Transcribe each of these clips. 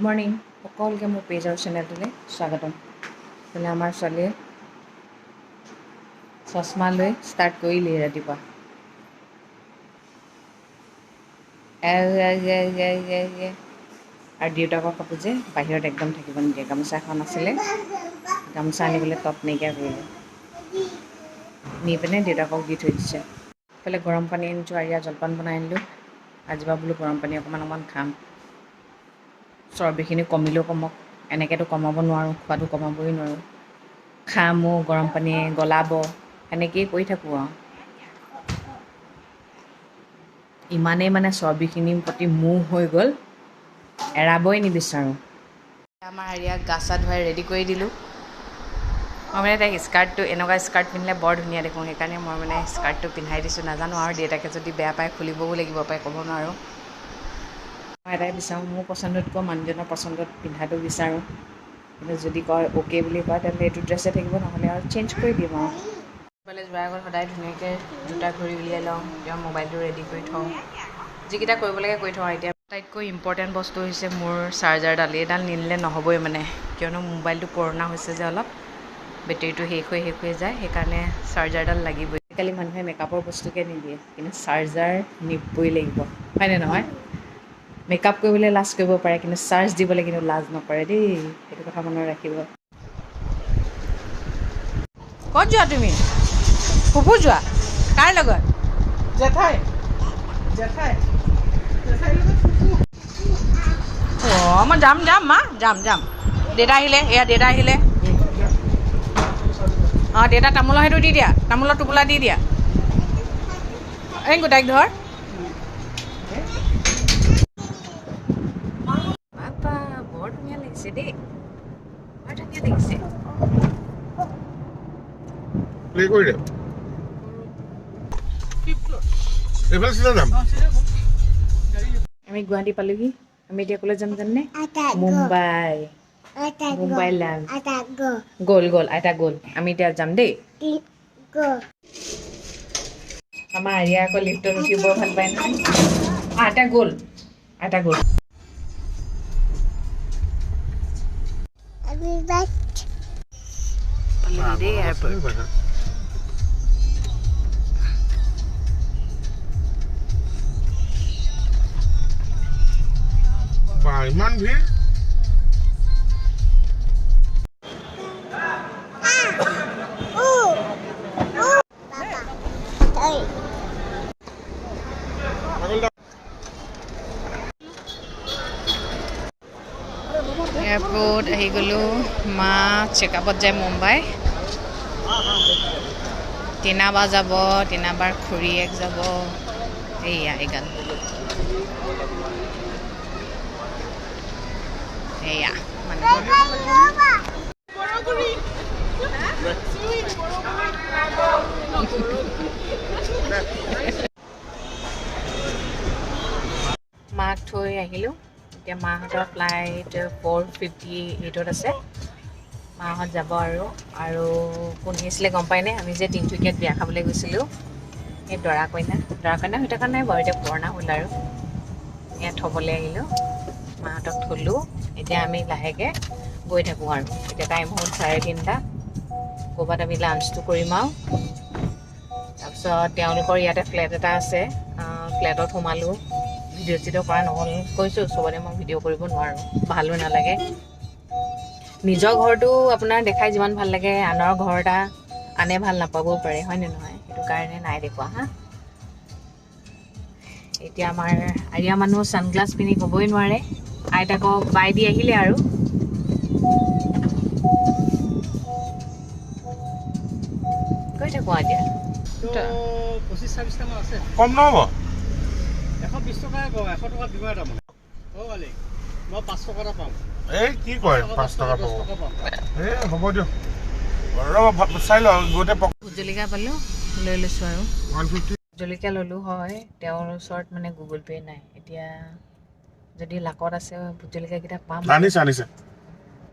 Morning সকলোকে মোৰ page আৰু চেনেলটোলৈ স্বাগতম। বোলে আমাৰ ছোৱালীয়ে চশমা লৈ ষ্টাৰ্ট কৰিলেই ৰাতিপুৱা। আৰু দেউতাকৰ কাপোৰ যে বাহিৰত একদম থাকিব নিদিয়ে। গামোচা এখন আছিলে, গামোচা আনিবলৈ তত নাইকিয়া কৰিলে, নি পিনে দেউতাকক দি থৈ দিছে। এইফালে গৰম পানী আনিছোঁ, আৰু জলপান বনাই আনিলোঁ। আজিবা বোলো গৰম পানী অকণমান খাম, চৰ্বিখিনি কমিলেও কমক, এনেকৈতো কমাব নোৱাৰোঁ, খোৱাটো কমাবই নোৱাৰোঁ। খামো গৰম পানীয়ে গলাব, সেনেকৈয়ে কৰি থাকোঁ আৰু। ইমানেই মানে চৰ্বিখিনিৰ প্ৰতি মোহ হৈ গ'ল, এৰাবই নিবিচাৰোঁ। আমাৰ আৰিয়াক গা চা ধুৱাই ৰেডি কৰি দিলোঁ। মই মানে তাইক স্কাৰ্টটো, এনেকুৱা স্কাৰ্ট পিন্ধিলে বৰ ধুনীয়া দেখোঁ, সেইকাৰণে মই মানে স্কাৰ্টটো পিন্ধাই দিছোঁ। নাজানো আৰু দেউতাকে যদি বেয়া পায় খুলিবও লাগিব পায়, ক'ব নোৱাৰোঁ। মই এটাই বিচাৰোঁ, মোৰ পচন্দতকৈ মানুহজনৰ পচন্দত পিন্ধাটো বিচাৰোঁ। কিন্তু যদি কয় অ'কে বুলি কয়, তেন্তে এইটো ড্ৰেছে থাকিব, নহ'লে আৰু চেঞ্জ কৰি দিম আৰু। ক'ৰবালৈ যোৱাৰ আগত সদায় ধুনীয়াকৈ জোতা ঘড়ী উলিয়াই লওঁ, তেওঁ মোবাইলটো ৰেডি কৰি থওঁ, যিকেইটা কৰিব লাগে কৰি থওঁ। এতিয়া আটাইতকৈ ইম্পৰ্টেণ্ট বস্তু হৈছে মোৰ চাৰ্জাৰডাল। এইডাল নিনিলে নহ'বই মানে, কিয়নো মোবাইলটো পুৰণা হৈছে যে অলপ, বেটেৰীটো শেষ হৈ যায়, সেইকাৰণে চাৰ্জাৰডাল লাগিবই। আজিকালি মানুহে মেকআপৰ বস্তুকে নিদিয়ে, কিন্তু চাৰ্জাৰ নিবই লাগিব, হয়নে নহয়? মেকআপ কৰিবলৈ লাজ কৰিব পাৰে, কিন্তু চাৰ্জ দিবলৈ কিন্তু লাজ নকৰে দেই, সেইটো কথা মনত ৰাখিব। ক'ত যোৱা তুমি? ফুফু যোৱা? কাৰ লগত? জেঠাই। অঁ, মই যাম মা, যাম। দেউতা আহিলে, এয়া দেউতা আহিলে। অঁ, দেউতা তামোলৰ সেইটো দি দিয়া, তামোলৰ টোপোলা দি দিয়া। এই গোটাইক ধৰ। বাবা, বৰ ধুনীয়া লাগিছে দেই, বৰ ধুনীয়া লাগিছে। আমি গুৱাহাটী পালোহি। আমি এতিয়া ক'লৈ যাম জানে? মুম্বাই। মুম্বাই লাভ গ'ল, আইতা গ'ল। আমি এতিয়া যাম দেই। আমাৰ আৰিয়া আকৌ লিফ্টত উঠি বৰ ভাল পায় নহয়। আইতা গ'ল। দেই এয়াৰপৰ্ট। ইমান ভিৰ। এয়াৰপৰ্ট আহি গ'লোঁ। মা চেকআপত যায় মুম্বাই। টিনাবা যাব, টিনাবাৰ খুৰীয়েক যাব। এইয়া এইগাল, এয়া মানে মাক থৈ আহিলোঁ। এতিয়া মাহঁতৰ ফ্লাইট 4:58 আছে। মাহঁত যাব আৰু কোন আহিছিলে গম পায়নে? আমি যে তিনিচুকীয়াত বিয়া খাবলৈ গৈছিলোঁ, সেই দৰা কইনা হৈ থকা নাই বাৰু, এতিয়া পুৰণা হ'ল আৰু। ইয়াত থ'বলৈ আহিলোঁ, মাহঁতক থ'লোঁ। এতিয়া আমি লাহেকৈ গৈ থাকোঁ আৰু। এতিয়া টাইম হ'ল 3:30। ক'ৰবাত আমি লাঞ্চটো কৰিম আৰু। তাৰপিছত তেওঁলোকৰ ইয়াতে ফ্লেট এটা আছে, ফ্লেটত সোমালোঁ। ভিডিঅ' কৰা নহ'ল, কৈছোঁ চবতে মই ভিডিঅ' কৰিব নোৱাৰোঁ, ভালো নালাগে। নিজৰ ঘৰটো আপোনাৰ দেখাই যিমান ভাল লাগে, আনৰ ঘৰ এটা আনে ভাল নাপাবও পাৰে, হয়নে নহয়? সেইটো কাৰণে নাই দেখুওৱা হা। এতিয়া আমাৰ আৰিয়া মানুহ ছানগ্লাছ পিন্ধি ক'বই নোৱাৰে। আইতাকক বাই দি আহিলে আৰু। গৈ থাকোঁ এতিয়া। 25-26টা মান আছে। কম নহ'ব? 120 টকাই কওঁ, 100 টকা দিব এটা মানে। মালিক, মই 5 টকা এটা পাম। এই কি কয় 5 টকা পাব? 10 টকা পাম। হ'ব দিয়ক, চাই লওঁ গোটে। ভোট জলকীয়া পালোঁ, লৈ লৈছোঁ আৰু। 150 জলকীয়া ল'লোঁ হয়, তেওঁৰ ওচৰত মানে গুগল পে' নাই। এতিয়া যদি লাকত আছে ভোট জলকীয়াকেইটা পাম। আনিছে।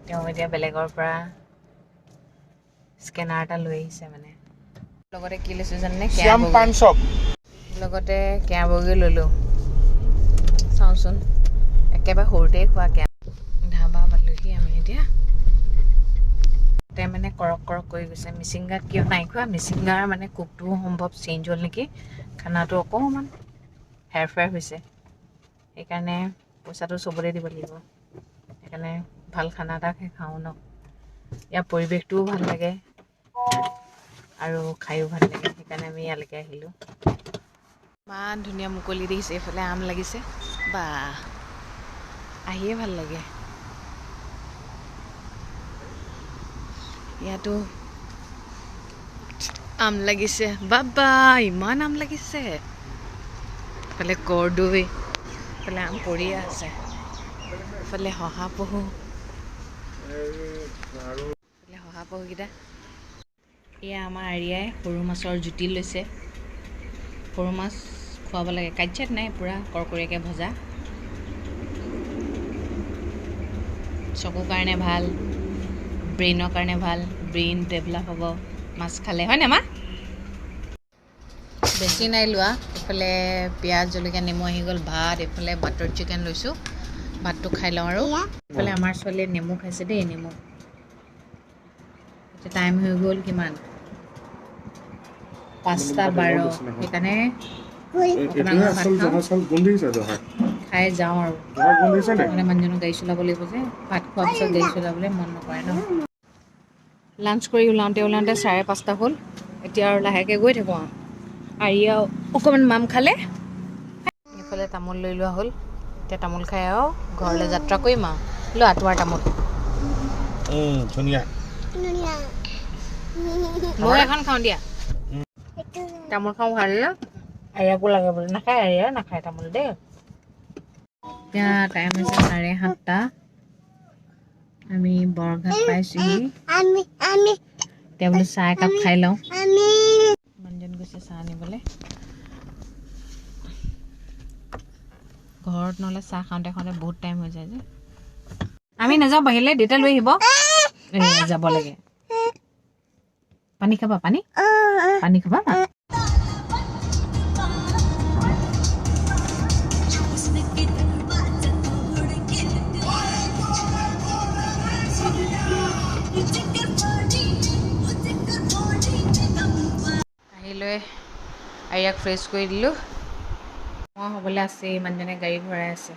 তেওঁ এতিয়া বেলেগৰ পৰা স্কেনাৰ এটা লৈ আহিছে মানে। লগতে কি লৈছোঁ জানেনে? লগতে কেয়া বগী ল'লোঁ। চাওঁচোন, একেবাৰে সৰুতেই খোৱা কেয়া। তাতে মানে কৰক কৰক কৰি গৈছে। মিচিংগাত কিয় নাই খোৱা, মিচিংগাৰ মানে কুকটোও সম্ভৱ চেঞ্জ হ'ল নেকি, খানাটো অকণমান হেৰফেৰ হৈছে, সেইকাৰণে পইচাটো চবতে দিব লাগিব। সেইকাৰণে ভাল খানা এটা খাওঁ ন। ইয়াৰ পৰিৱেশটোও ভাল লাগে আৰু খায়ো ভাল লাগে, সেইকাৰণে আমি ইয়ালৈকে আহিলোঁ। ইমান ধুনীয়া মুকলি দেখিছে, এইফালে আম লাগিছে, বা আহিয়ে ভাল লাগে। ইয়াতো আম লাগিছে, বাবা ইমান আম লাগিছে। এইফালে কৰদৈ, এইফালে আম পৰিয়ে আছে, এইফালে শহাপহু, এইফালে শহাপহুকেইটা। এয়া আমাৰ আৰিয়াই সৰু মাছৰ জুতি লৈছে। সৰু মাছ খুৱাব লাগে, কাইট নাই, পূৰা কৰকৰীয়াকৈ ভজা। চকুৰ কাৰণে ভাল, ব্ৰেইনৰ কাৰণে ভাল, ব্ৰেইন ডেভেলপ হ'ব মাছ খালে, হয়নে মা? বেছি নাই লোৱা। এইফালে পিঁয়াজ জলকীয়া নেমু আহি গ'ল, ভাত, এইফালে বাটাৰ চিকেন লৈছোঁ, ভাতটো খাই লওঁ আৰু। এইফালে আমাৰ ছোৱালীয়ে নেমু খাইছে দেই, নেমু। এতিয়া টাইম হৈ গ'ল কিমান, 5:12, সেইকাৰণে খাই যাওঁ আৰু। মানে মানুহজনক গাড়ী চলাব লাগিব যে, ভাত খোৱাৰ পিছত গাড়ী চলাবলৈ মন নকৰে ন। লাঞ্চ কৰি ওলাওঁতে 5:30 হ'ল। এতিয়া আৰু লাহেকৈ গৈ থাকোঁ আৰু। আৰিয়া অকণমান মাম খালে, এইফালে তামোল লৈ লোৱা হ'ল। এতিয়া তামোল খাই আৰু ঘৰলৈ যাত্ৰা কৰিম আৰু। লোৱা তোমাৰ তামোল, ধুনীয়া। ময়ো এখন খাওঁ দিয়া। তামোল খাওঁ ভাল ন, আৰিয়াকো লাগে বোলে। নাখায়, আৰিয়া নাখায় তামোল দেই। এতিয়া টাইম হৈছে 7:30। আমি বৰঘাট পাইছোঁহি। এতিয়া বোলো চাহ একাপ খাই লওঁ। মানুহজন গৈছে চাহ আনিবলৈ। ঘৰত নহ'লে চাহ খাওঁতে খাওঁতে বহুত টাইম হৈ যায় যে। আমি নাযাওঁ বাহিৰলৈ, দেউতা লৈ আহিব। যাব লাগে। পানী খাবা, পানী পানী খাবা। আহিলৈ আৰিয়াক ফ্ৰেছ কৰি দিলোঁ। মই হ'বলৈ আছেই, মানুহজনে গাড়ী ভৰাই আছে।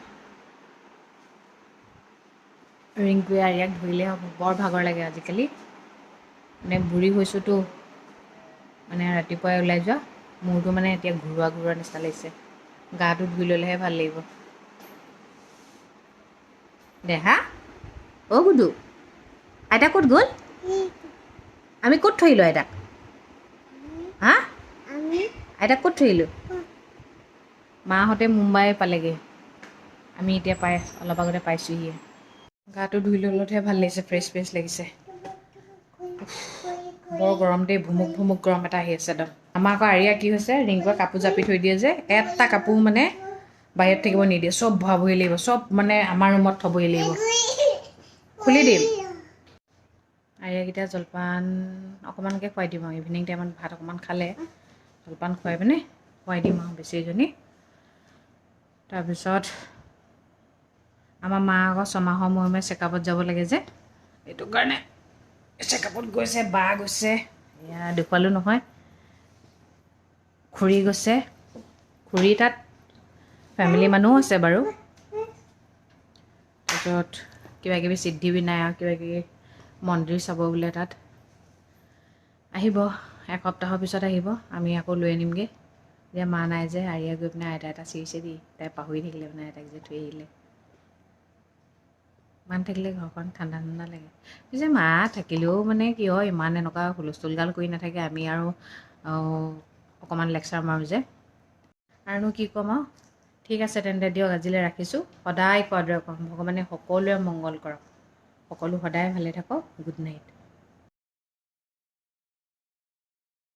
ৰিংকুৱে আৰিয়াক ধৰিলে হ'ব, বৰ ভাগৰ লাগে আজিকালি। মানে বুঢ়ী হৈছোঁতো, মানে ৰাতিপুৱাই ওলাই যোৱা, মূৰটো মানে এতিয়া ঘূৰোৱা ঘূৰোৱা নিচিনা লাগিছে। গাটো ধুই ল'লেহে ভাল লাগিব। দেহা অ' গুডু, আইতা ক'ত গ'ল? আমি ক'ত থৈ আহিলোঁ আইতাক? হা, আইতাক ক'ত থৈ আহিলোঁ? মাহঁতে মুম্বাই পালেগৈ, আমি এতিয়া অলপ আগতে পাইছোঁহিয়ে। গাটো ধুই ল'লতহে ভাল লাগিছে, ফ্ৰেছ ফ্ৰেছ লাগিছে। বৰ গৰম দেই, ভুমুক ভুমুক গৰম এটা আহি আছে একদম। আমাৰ আকৌ আৰিয়া কি হৈছে, ৰিংকুৱে কাপোৰ জাপি থৈ দিয়ে যে, এটা কাপোৰ মানে বাহিৰত থাকিব নিদিয়ে, চব ভৰাবহি লাগিব, চব মানে আমাৰ ৰুমত থ'বহি লাগিব। খুলি দিম। আৰিয়াকেইটা জলপান অকণমানকৈ খুৱাই দিম আৰু। ইভিনিং টাইমত ভাত অকণমান খালে, জলপান খুৱাই পিনে খুৱাই দিম আৰু বেছিজনী। তাৰপিছত আমাৰ মা আকৌ 6 মাহৰ মূৰে মূৰে চেকআপত যাব লাগে যে, সেইটো কাৰণে চেকআপত গৈছে। বা গৈছে, এয়া দেখুৱালোঁ নহয়। খুৰী গৈছে, খুৰী তাত ফেমিলি মানুহো আছে বাৰু। তাৰপিছত কিবাকিবি সিদ্ধিবিনায়ক কিবাকিবি মন্দিৰ চাব বোলে তাত। আহিব, এসপ্তাহৰ পিছত আহিব, আমি আকৌ লৈ আনিমগৈ। এতিয়া মা নাই যে, আৰিয়া গৈ পিনে আইতা এটা চিৰিছে দি, তাই পাহৰি থাকিলে মানে আইতাক যে থৈ আহিলে। ইমান থাকিলে ঘৰখন ঠাণ্ডা ঠাণ্ডা লাগে। পিছে মা থাকিলেও মানে কিয় ইমান এনেকুৱা হুলস্থুলগাল কৰি নাথাকে, আমি আৰু অকণমান লেকচাৰ মাৰোঁ যে। আৰুনো কি ক'ম আৰু। ঠিক আছে তেন্তে দিয়ক, আজিলৈ ৰাখিছোঁ। সদায় কোৱাৰ দৰে ক'ম, ভগৱানে সকলোৰে মংগল কৰক, সকলো সদায় ভালে থাকক। Good night.